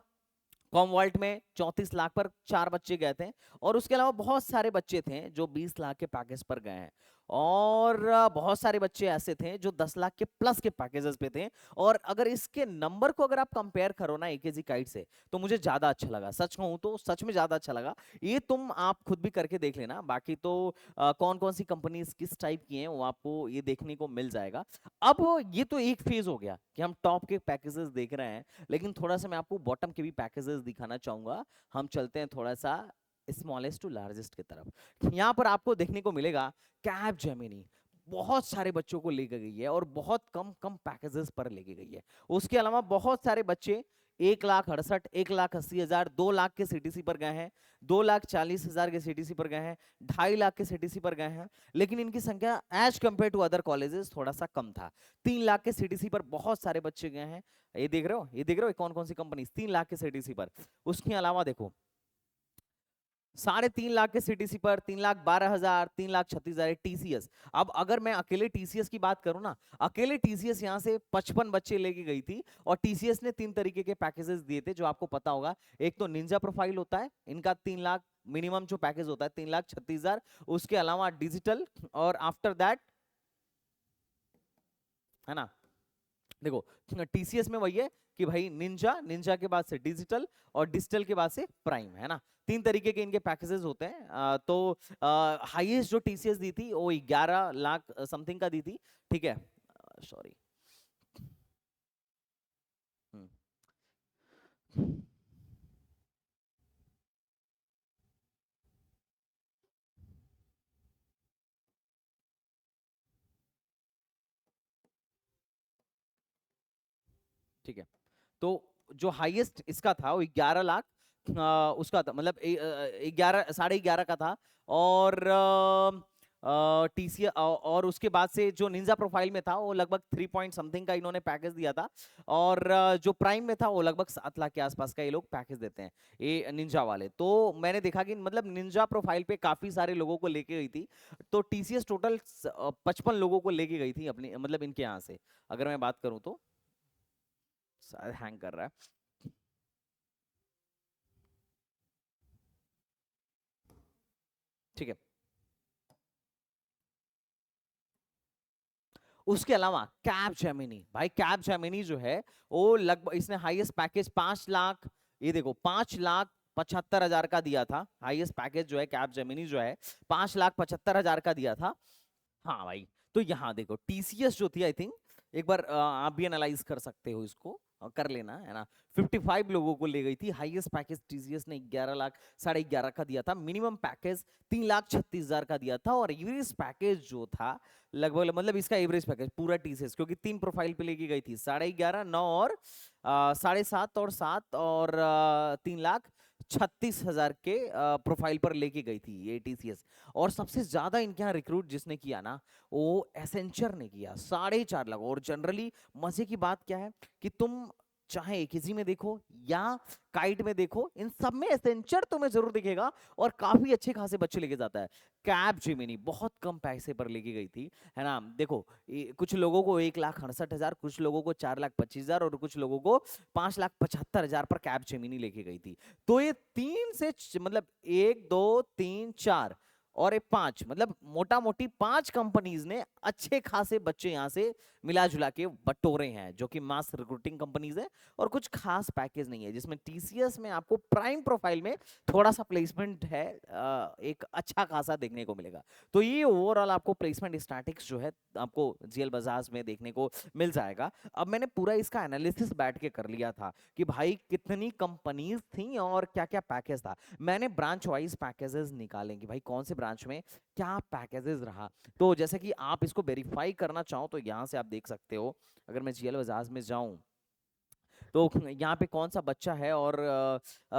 कॉमवाल्ट में 34 लाख पर चार बच्चे गए थे, और उसके अलावा बहुत सारे बच्चे थे जो 20 लाख के पैकेज पर गए हैं, और बहुत सारे बच्चे ऐसे थे जो 10 लाख के प्लस के पैकेजेस पे थे। और अगर इसके नंबर को अगर आप कंपेयर करो ना एकेजी काइट से, तो मुझे ज्यादा अच्छा लगा, सच कहूं तो सच में ज्यादा अच्छा लगा। ये तुम आप खुद भी करके देख लेना, बाकी तो कौन कौन सी कंपनीज किस टाइप की हैं वो आपको ये देखने को मिल जाएगा। अब ये तो एक फेज हो गया कि हम टॉप के पैकेजेस देख रहे हैं, लेकिन थोड़ा सा मैं आपको बॉटम के भी पैकेजेस दिखाना चाहूंगा। हम चलते हैं थोड़ा सा स्मॉलेस्ट टू लार्जेस्ट की तरफ। यहाँ पर आपको देखने को मिलेगा कैप जेमिनी बहुत सारे बच्चों को लेकर गई है, और बहुत कम कम पैकेजेस पर लेके गई है। उसके अलावा बहुत सारे बच्चे 1,68,000, 1,80,000, 2 लाख के सीटीसी पर गए हैं, 2,40,000 के सीटीसी पर गए हैं, 2.5 लाख के सीटीसी पर गए हैं, लेकिन इनकी संख्या as compare to other colleges थोड़ा सा कम था। 3 लाख के सीटीसी पर बहुत सारे बच्चे गए हैं। ये देख रहे हो, ये देख रहे हो कौन कौन सी कंपनी 3 लाख के सीटीसी पर। उसके अलावा देखो 3.5 लाख के सीटीसी पर 3,12,000, 3,36,000 टीसीएस। अब अगर मैं अकेले टीसीएस की बात करूं ना, अकेले टीसीएस यहां से 55 बच्चे लेके गई थी, और टीसीएस ने 3 तरीके के पैकेजेस दिए थे जो आपको पता होगा। एक तो निंजा प्रोफाइल होता है इनका, 3 लाख मिनिमम जो पैकेज होता है, 3,36,000। उसके अलावा डिजिटल, और आफ्टर दैट, है ना, देखो टीसीएस में वही है कि भाई निंजा, निंजा के बाद से डिजिटल, और डिजिटल के बाद से प्राइम, है ना। 3 तरीके के इनके पैकेजेस होते हैं। तो हाईएस्ट जो टीसीएस दी थी वो 11 लाख समथिंग का दी थी, ठीक है, सॉरी। ठीक है, तो जो हाईएस्ट इसका था वो 11 लाख उसका था, मतलब 11, 11.5 का था। और टीसी, और उसके बाद से जो निंजा प्रोफाइल में था वो लगभग 3 पॉइंट समथिंग का इन्होंने पैकेज दिया था, और जो प्राइम में था वो लगभग 7 लाख के आसपास का ये लोग पैकेज देते हैं, ये निंजा वाले। तो मैंने देखा कि मतलब निंजा प्रोफाइल पे काफी सारे लोगों को लेके गई थी, तो टीसीएस टोटल 55 लोगों को लेके गई थी अपनी, मतलब इनके यहाँ से अगर मैं बात करूं तो। शायद हैंग कर रहा है। ठीक है, उसके अलावा कैब जेमिनी, भाई कैब जेमिनी जो है वो लगभग इसने हाईएस्ट पैकेज 5 लाख, ये देखो 5,75,000 का दिया था। हाईएस्ट पैकेज जो है कैब जेमिनी जो है 5,75,000 का दिया था। हाँ भाई, तो यहाँ देखो टीसीएस जो थी, आई थिंक एक बार आप भी एनालाइज कर सकते हो इसको, कर लेना है ना। 55 लोगों को ले गई थी। हाईएस्ट पैकेज टीसीएस ने 11 लाख 11.5 का दिया था। मिनिमम पैकेज 3,36,000 का दिया था। और एवरेज पैकेज जो था लगभग, मतलब इसका एवरेज पैकेज पूरा टीसीएस, क्योंकि 3 प्रोफाइल पे लेके गई थी, 11.5, 9 और 7.5 और 7 और 3,36,000 के प्रोफाइल पर लेके गई थी ये टीसीएस। और सबसे ज्यादा इनके यहाँ रिक्रूट जिसने किया ना, वो एसेंचर ने किया, 4.5 लाख। और जनरली मजे की बात क्या है कि तुम चाहे एकेजी में देखो या काइट में देखो, इन सब में एसेंचर तुम्हें जरूर दिखेगा और काफी अच्छे खासे बच्चे लेके जाता है। कैब जेमिनी बहुत कम पैसे पर लेके गई थी, है ना। देखो कुछ लोगों को 1,68,000, कुछ लोगों को 4,25,000 और कुछ लोगों को 5,75,000 पर कैब जेमिनी लेके गई थी। तो ये तीन से मतलब 1, 2, 3, 4 और 5, मतलब मोटा मोटी 5 कंपनीज ने अच्छे खासे बच्चे यहाँ से मिला जुला के बटोरे हैं, जो कि मास रिक्रूटिंग कंपनीज है। और कुछ खास पैकेज नहीं है, जिसमें टीसीएस में आपको प्राइम प्रोफाइल में थोड़ा सा प्लेसमेंट है, एक अच्छा खासा देखने को मिलेगा। तो ये ओवरऑल आपको प्लेसमेंट स्टैटिक्स जो है आपको जीएल बजाज में देखने को मिल जाएगा। अब मैंने पूरा इसका एनालिसिस बैठ के कर लिया था कि भाई कितनी कंपनीज थी और क्या क्या पैकेज था। मैंने ब्रांच वाइज पैकेजेस निकाले कि भाई कौन से ब्रांच में क्या पैकेजेस रहा। तो जैसे कि आप इसको वेरीफाई करना चाहो तो यहाँ से आप देख सकते हो। अगर मैं जीएल बजाज में जाऊं तो यहाँ पे कौन सा बच्चा है और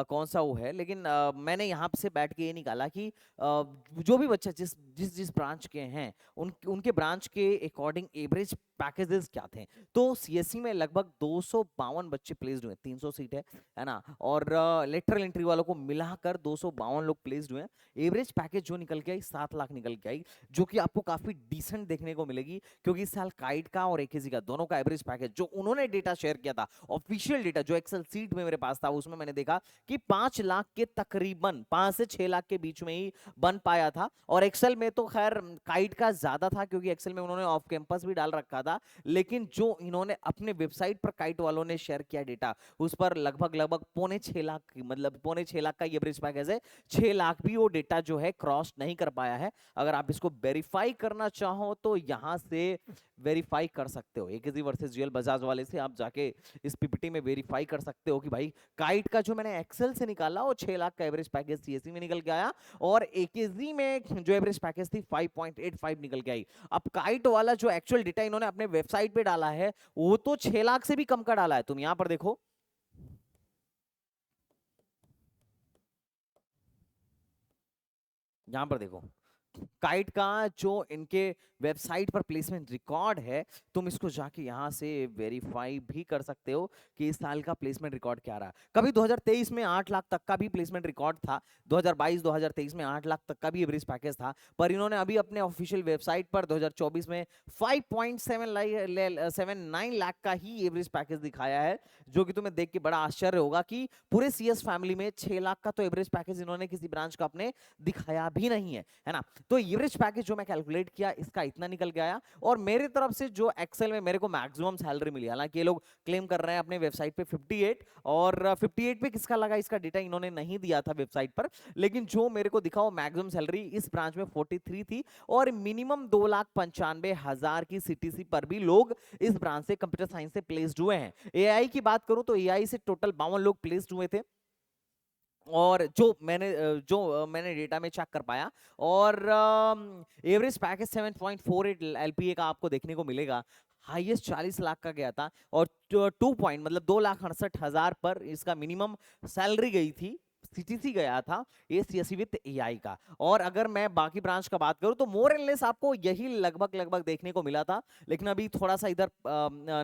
कौन सा वो है। लेकिन मैंने यहाँ से बैठ के ये निकाला कि जो भी बच्चा जिस जिस जिस ब्रांच के हैं उनके ब्रांच के अकॉर्डिंग एवरेज पैकेजेस क्या थे। तो सीएससी में लगभग 252 बच्चे प्लेस्ड हुए, 300 सीट है ना। और लेटरल एंट्री वालों को मिलाकर 252 लोग प्लेस्ड हुए। एवरेज पैकेज जो निकल के आई 7 लाख निकल के आई, जो कि आपको काफी डिसेंट देखने को मिलेगी, क्योंकि इस साल काइट का और एकेजी का दोनों का एवरेज पैकेज जो उन्होंने डेटा शेयर किया था, ऑफिशियल डेटा जो एक्सेल सीट में मेरे पास था, उसमें मैंने देखा कि 5 लाख के तकरीबन 5 से 6 लाख के बीच में ही बन पाया था। और एक्सेल में तो खैर काइट का ज्यादा था, क्योंकि एक्सेल में उन्होंने ऑफ कैंपस भी डाल रखा था। लेकिन जो इन्होंने अपने वेबसाइट पर काइट वालों ने शेयर किया डेटा, उस पर लगभग लगभग 5.25 लाख, मतलब 5.25 लाख का एवरेज पैकेज है। 6 लाख भी वो डेटा जो है क्रॉस नहीं कर पाया है। अगर आप इसको वेरीफाई करना चाहो तो यहां से वेरीफाई कर सकते हो। एकेजी वर्सेस जीएल बजाज वाले से आप जाके इस पीपीटी में वेरीफाई कर सकते हो कि भाई काइट का जो मैंने एक्सेल से निकाला वो 6 लाख का एवरेज पैकेज सीएससी में निकल के आया, और एकेजी में जो एवरेज पैकेज थी 5.85 निकल के आई। अब काइट वाला जो एक्चुअल डेटा इन्होंने अपने वेबसाइट पे डाला है वो तो 6 लाख से भी कम का डाला है। तुम यहां पर देखो, यहां पर देखो काइट का जो इनके वेबसाइट पर प्लेसमेंट रिकॉर्ड है, तुम इसको जाके यहां से वेरीफाई भी कर सकते हो कि इस साल का प्लेसमेंट रिकॉर्ड क्या रहा। कभी 2023 में 8 लाख तक का भी प्लेसमेंट रिकॉर्ड था, 2022-2023 में 8 लाख तक का भी एवरेज पैकेज था। पर इन्होंने अभी अपने ऑफिशियल वेबसाइट पर 2024 में 5.79 लाख का ही एवरेज पैकेज दिखाया है, जो कि तुम्हें देख के बड़ा आश्चर्य होगा कि पूरे सीएस फैमिली में 6 लाख का तो एवरेज पैकेज इन्होंने किसी ब्रांच का अपने दिखाया भी नहीं है ना। तो एवरेज पैकेज जो मैं कैलकुलेट किया इसका इतना निकल के आया। और मेरी तरफ से जो एक्सेल में मेरे को मैक्सिमम सैलरी मिली, हालांकि ये लोग क्लेम कर रहे हैं अपने वेबसाइट पे 58, और 58 पे किसका लगा इसका डेटा इन्होंने नहीं दिया था वेबसाइट पर, लेकिन जो मेरे को दिखा वो मैक्सिमम सैलरी इस ब्रांच में 43 थी। और मिनिमम 2,95,000 की सीटीसी पर भी लोग इस ब्रांच से कंप्यूटर साइंस से प्लेस्ड हुए हैं। एआई की बात करूं तो एआई से टोटल 52 लोग प्लेस्ड हुए थे, और जो मैंने डेटा में चेक कर पाया। और एवरेज पैकेज 7.48 एलपीए का आपको देखने को मिलेगा। हाईएस्ट 40 लाख का गया था, और 2 पॉइंट मतलब 2,68,000 पर इसका मिनिमम सैलरी गई थी। सीटीसी गया था ये सीएससी विद एआई का। और अगर मैं बाकी ब्रांच का बात करूं तो मोर एंड लेस आपको यही लगभग लगभग देखने को मिला था। लेकिन अभी थोड़ा सा इधर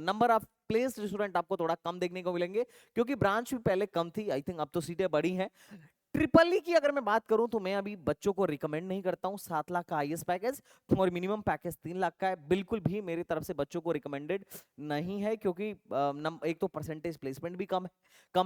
नंबर ऑफ प्लेस्ड स्टूडेंट आपको थोड़ा कम देखने को मिलेंगे, क्योंकि ब्रांच भी पहले कम थी, आई थिंक अब तो सीटें बड़ी हैं। ट्रिपल ई की अगर मैं बात करूं तो मैं अभी बच्चों को रिकमेंड नहीं करता हूं 7 लाख का हाईएस्ट पैकेज, और मिनिमम पैकेज 3 लाख का है, बिल्कुल भी मेरी तरफ से बच्चों को रिकमेंडेड नहीं है, क्योंकि एक तो परसेंटेज प्लेसमेंट भी कम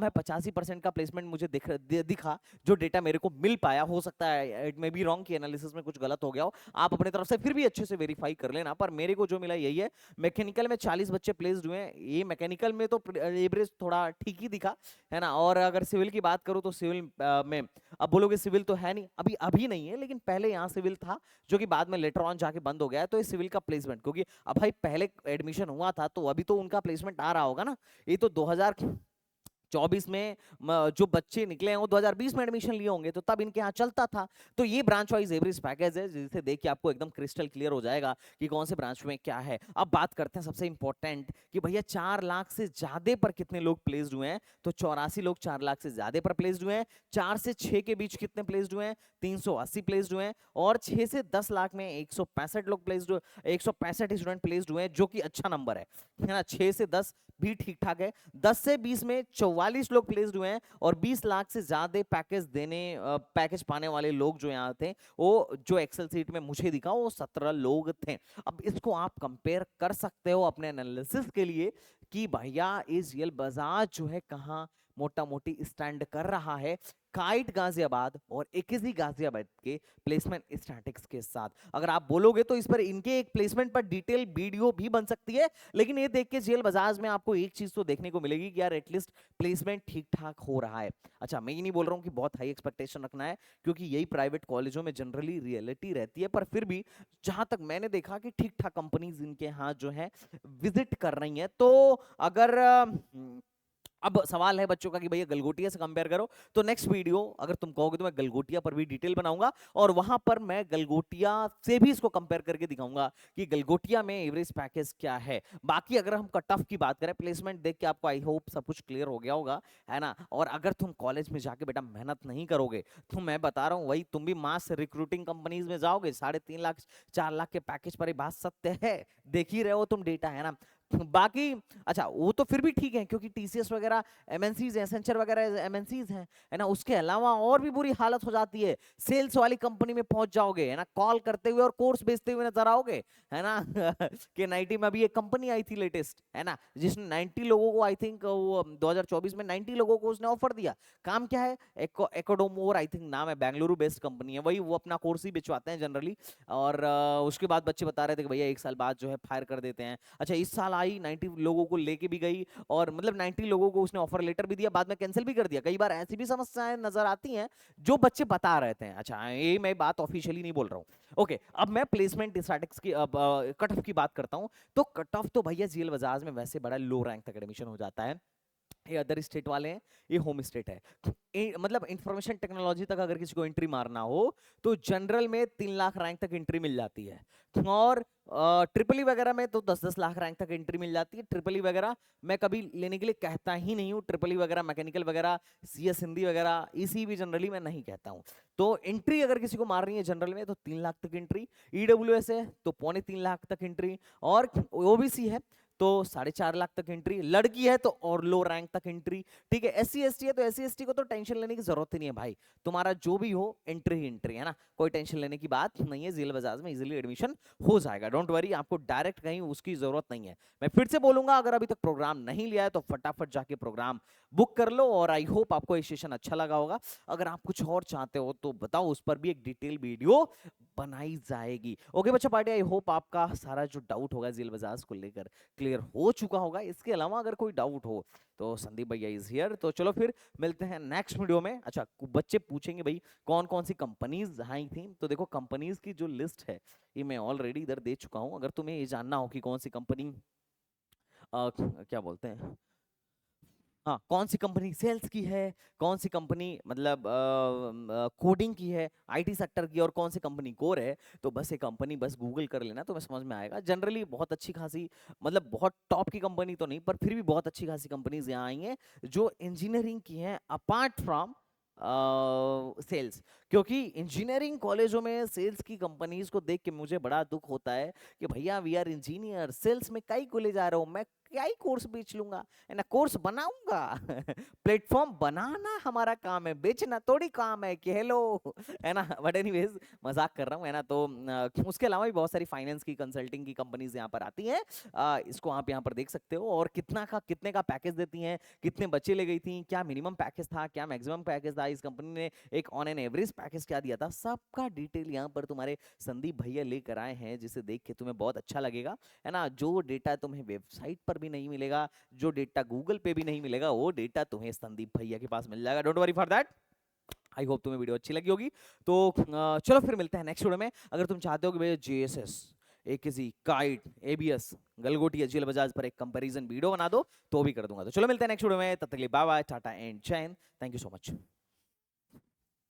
है 85% का प्लेसमेंट मुझे दिखा, जो डेटा मेरे को मिल पाया। हो सकता है इट मे बी रॉन्ग कि एनालिसिस में कुछ गलत हो गया हो, आप अपने तरफ से फिर भी अच्छे से वेरीफाई कर लेना, पर मेरे को जो मिला यही है। मैकेनिकल में 40 बच्चे प्लेस्ड हुए हैं, ये मैकेनिकल में तो एवरेज थोड़ा ठीक ही दिखा, है ना। और अगर सिविल की बात करूं तो सिविल में, अब बोलोगे सिविल तो है नहीं, अभी अभी नहीं है, लेकिन पहले यहाँ सिविल था, जो कि बाद में लेटर ऑन जाके बंद हो गया है। तो ये सिविल का प्लेसमेंट, क्योंकि अब भाई पहले एडमिशन हुआ था तो अभी तो उनका प्लेसमेंट आ रहा होगा ना। ये तो 2024 में जो बच्चे निकले हैं वो 2020 में एडमिशन लिए होंगे, तो तब इनके यहाँ चलता था। तो ये ब्रांच वाइज एवरेज पैकेज है, जिसे देख के आपको एकदम क्रिस्टल क्लियर हो जाएगा कि कौन से ब्रांच में क्या है। अब बात करते हैं सबसे इंपॉर्टेंट कि भैया 4 लाख से ज्यादा पर कितने लोग प्लेस्ड हुए हैं, तो 84 लोग 4 लाख से ज्यादा पर प्लेस्ड हुए हैं। 4 से 6 के बीच कितने प्लेस्ड हुए हैं, 380 प्लेस्ड हुए हैं। और 6 से 10 लाख में 165 लोग प्लेस्ड हुए, 165 स्टूडेंट प्लेस्ड हुए हैं, जो कि अच्छा नंबर है ना। 6 से 10 भी ठीक ठाक है। 10 से 20 में 44 लोग प्लेस्ड हुए हैं, और 20 लाख से ज्यादा पैकेज पाने वाले लोग जो यहाँ थे, वो जो एक्सेल सीट में मुझे दिखा वो 17 लोग थे। अब इसको आप कंपेयर कर सकते हो अपने एनालिसिस के लिए कि भैया इजल बजाज जो है कहाँ मोटा मोटी स्टैंड कर रहा है, काइट गाजियाबाद और एकेजी गाजियाबाद के प्लेसमेंट स्टैटिक्स के साथ। अगर आप बोलोगे तो इस पर इनके एक प्लेसमेंट पर डिटेल वीडियो भी बन सकती है, लेकिन ये देख के जेल बजाज में आपको एक चीज तो देखने को मिलेगी कि यार एटलीस्ट प्लेसमेंट ठीक ठाक हो रहा है। अच्छा, मैं ये नहीं बोल रहा हूँ कि बहुत हाई एक्सपेक्टेशन रखना है, क्योंकि यही प्राइवेट कॉलेजों में जनरली रियलिटी रहती है, पर फिर भी जहां तक मैंने देखा कि ठीक ठाक कंपनीज इनके यहाँ जो है विजिट कर रही हैं। तो अगर अब सवाल है बच्चों का कि भैया गलगोटिया से कंपेयर करो, तो नेक्स्ट वीडियो अगर तुम कहोगे तो मैं गलगोटिया पर भी डिटेल बनाऊंगा, और वहां पर मैं गलगोटिया से भी इसको कंपेयर करके दिखाऊंगा कि गलगोटिया में एवरेज पैकेज क्या है। बाकी अगर हम कट ऑफ की बात करें, प्लेसमेंट देख के आपको आई होप सब कुछ क्लियर हो गया होगा, है ना। और अगर तुम कॉलेज में जाके बेटा मेहनत नहीं करोगे तो मैं बता रहा हूँ वही तुम भी मास रिक्रूटिंग कंपनीज में जाओगे, 3.5 लाख 4 लाख के पैकेज पर ही बात सत्य है। देख ही रहे हो तुम डेटा, है ना। बाकी अच्छा वो तो फिर भी ठीक है, क्योंकि टीसीएस वगैरह एमएनसीज हैं, एसेंचर वगैरह एमएनसीज हैं, है ना। उसके अलावा और भी बुरी हालत हो जाती है, सेल्स वाली कंपनी में पहुंच जाओगे, है ना, कॉल करते हुए और कोर्स बेचते हुए नजर आओगे, है ना। कि 90 में अभी एक कंपनी आई थी लेटेस्ट, है ना, जिसने 90 लोगों को, आई थिंक वो 2024 में 90 लोगों को उसने ऑफर दिया। काम क्या है, एकोडोमोर आई थिंक नाम है, बेंगलुरु बेस्ड कंपनी है, वही वो अपना कोर्स ही बेचवाते हैं जनरली। और उसके बाद बच्चे बता रहे थे कि भैया 1 साल बाद जो है फायर कर देते हैं। अच्छा, इस साल आई 90 लोगों को लेके भी गई, और मतलब 90 लोगों को उसने ऑफर लेटर भी दिया, बाद में कैंसिल भी कर दिया। कई बार ऐसी भी समस्याएं नजर आती हैं जो बच्चे बता रहे थे। अच्छा, ये मैं बात ऑफिशियली नहीं बोल रहा हूँ। ओके, अब मैं प्लेसमेंट स्टैटिस्टिक्स की कट ऑफ की बात करता हूँ। तो कट ऑफ तो भैया जीएल बजाज में वैसे बड़ा लो रैंक तक एडमिशन हो जाता है। ये अदर स्टेट वाले हैं, ये होम स्टेट है। मतलब इंफॉर्मेशन टेक्नोलॉजी तक अगर किसी को एंट्री मारना हो तो जनरल में 3 लाख रैंक तक एंट्री मिल जाती है, और ट्रिपल ई वगैरह में तो 10-10 लाख रैंक तक एंट्री मिल जाती है। ट्रिपल ई वगैरह मैं कभी लेने के लिए कहता ही नहीं हूँ, ट्रिपल ई वगैरह, मैकेनिकल वगैरह, सीएस हिंदी वगैरह, इसी भी जनरली मैं नहीं कहता हूँ। तो एंट्री अगर किसी को मारनी है जनरल में तो 3 लाख तक एंट्री, ईडब्ल्यूएस है तो 2.25 लाख तक एंट्री, और ओबीसी है तो 4.5 लाख तक एंट्री, लड़की है तो और लो रैंक तक एंट्री। ठीक है, एससी एसटी है तो एससी एसटी को तो टेंशन लेने की जरूरत ही नहीं है भाई, तुम्हारा जो भी हो एंट्री ही एंट्री, है ना, कोई टेंशन लेने की बात नहीं है। जेल बजाज में इजीली एडमिशन हो जाएगा, डोंट वरी, आपको डायरेक्ट कहीं उसकी जरूरत नहीं है। मैं फिर से बोलूंगा, अगर अभी तक प्रोग्राम नहीं लिया है तो फटाफट जाके प्रोग्राम बुक कर लो, और आई होप आपको ये सेशन अच्छा लगा होगा। अगर आप कुछ और चाहते हो तो बताओ, उस पर भी एक डिटेल वीडियो बनाई जाएगी। ओके बच्चा पार्टी, आई होप आपका सारा जो डाउट होगा जेल बजाज को लेकर क्लियर हो चुका होगा। इसके अलावा अगर कोई डाउट हो तो संदीप भैया इज हियर। तो चलो फिर मिलते हैं नेक्स्ट वीडियो में। अच्छा, बच्चे पूछेंगे भाई कौन कौन सी कंपनीज आई थी, तो देखो कंपनीज की जो लिस्ट है ये मैं ऑलरेडी इधर दे चुका हूं। अगर तुम्हें ये जानना हो कि कौन सी कंपनी क्या बोलते हैं, हाँ, कौन सी कंपनी सेल्स की है, कौन सी कंपनी मतलब कोडिंग की है, आईटी सेक्टर की, और कौन सी कंपनी कोर है, तो बस ये कंपनी बस गूगल कर लेना तो मैं समझ में आएगा। जनरली बहुत अच्छी खासी, मतलब बहुत टॉप की कंपनी तो नहीं, पर फिर भी बहुत अच्छी खासी कंपनीज यहाँ आई हैं जो इंजीनियरिंग की हैं अपार्ट फ्रॉम सेल्स। क्योंकि इंजीनियरिंग कॉलेजों में सेल्स की कंपनीज को देख के मुझे बड़ा दुख होता है कि भैया वी आर इंजीनियर, सेल्स में काई को ले जा रहे हो। मैं क्या ही कोर्स बेच लूंगा, है ना, कोर्स बनाऊंगा। प्लेटफॉर्म बनाना हमारा काम है, बेचना थोड़ी काम है कि हेलो, है ना। बट एनीवेज मजाक कर रहा हूँ, है ना। तो उसके अलावा भी बहुत सारी फाइनेंस की कंसल्टिंग की कंपनीज यहाँ पर आती हैं। इसको आप यहाँ पर देख सकते हो, और कितने का पैकेज देती हैं, कितने बच्चे ले गई थी, क्या मिनिमम पैकेज था, क्या मैक्सिमम पैकेज था, इस कंपनी ने एक ऑन एन एवरेज पैकेज क्या दिया था, सबका डिटेल यहाँ पर तुम्हारे संदीप भैया लेकर आए हैं, जिसे देख के तुम्हें बहुत अच्छा लगेगा, है ना। जो डेटा तुम्हें वेबसाइट पर भी नहीं मिलेगा, जो डेटा गूगल पे भी नहीं मिलेगा, वो डेटा तुम्हें संदीप भैया के पास मिल जाएगा। Don't worry for that. I hope तुम्हें वीडियो अच्छी लगी होगी। तो चलो फिर मिलते हैं नेक्स्ट वीडियो में। अगर तुम चाहते हो कि भैया JSS, AKG, KIET, ABS, Galgoti, HDL Bajaj पर एक कंपैरिजन वीडियो बना दो, तो भी कर दूंगा। तो चलो मिलते हैं नेक्स्ट वीडियो में, तब तक के लिए बाय बाय, टाटा एंड जय Hind. Thank you so much.